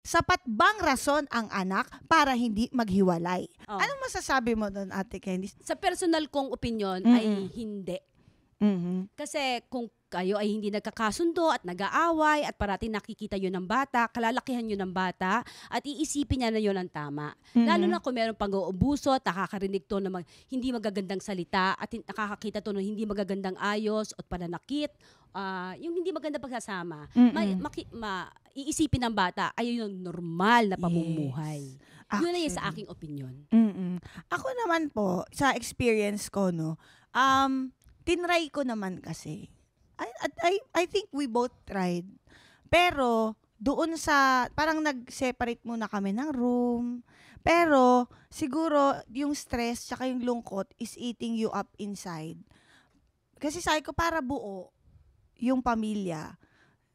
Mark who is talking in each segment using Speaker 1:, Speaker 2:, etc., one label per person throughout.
Speaker 1: Sapat bang rason ang anak para hindi maghiwalay?
Speaker 2: Oh.
Speaker 1: Anong masasabi mo doon, Ate Candice?
Speaker 2: Sa personal kong opinion ay hindi. Kasi kung kayo ay hindi nagkakasundo at nag-aaway at parating nakikita yun ng bata, kalalakihan yun ng bata at iisipin niya na yun ang tama. Lalo na kung meron pag-uubuso at nakakarinig to ng hindi magagandang salita at nakakakita to ng hindi magagandang ayos at pananakit, yung hindi magandang pagsasama, iisipin ng bata ay yung normal na pamumuhay. Yes. Yun ay sa aking opinion.
Speaker 1: Ako naman po, sa experience ko, no, tinry ko naman kasi. I think we both tried. Pero, doon sa, parang nag-separate muna kami ng room. Pero, siguro, yung stress tsaka yung lungkot is eating you up inside. Kasi sabi ko, para buo yung pamilya,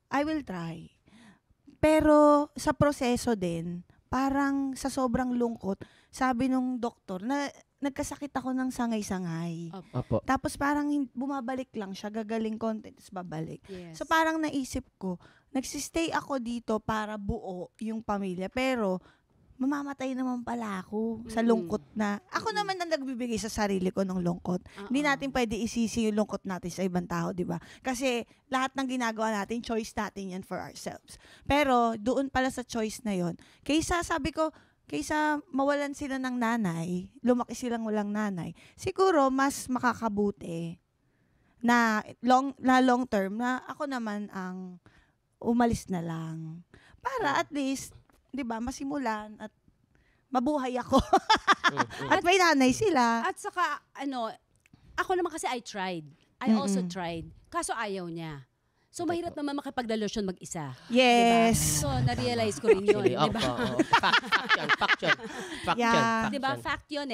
Speaker 1: I will try. Pero, sa proseso din, parang sa sobrang lungkot, sabi nung doktor na nagkasakit ako ng sangay-sangay.
Speaker 3: Opo.
Speaker 1: Tapos parang bumabalik lang siya, gagaling konti, tapos babalik.
Speaker 2: Yes.
Speaker 1: So parang naisip ko, nagsistay ako dito para buo yung pamilya. Pero mamamatay naman pala ako sa lungkot na. Ako naman ang nagbibigay sa sarili ko ng lungkot. Hindi natin pwede isisi yung lungkot natin sa ibang tao, di ba? Kasi lahat ng ginagawa natin, choice natin yan for ourselves. Pero doon pala sa choice na yon, kaysa sabi ko, kaysa mawalan sila ng nanay, lumaki silang walang nanay, siguro mas makakabuti na long term na ako naman ang umalis na lang. Para at least, 'di ba, masimulan at mabuhay ako. At may nanay sila.
Speaker 2: At saka ako naman kasi I tried. I also tried. Kaso ayaw niya. So, mahirap naman makipagrelasyon mag-isa.
Speaker 1: Yes.
Speaker 2: Diba? So, na-realize ko rin yun.
Speaker 3: Actually,
Speaker 2: diba?
Speaker 3: fact yun.
Speaker 1: Yeah.
Speaker 2: Diba? Fact yun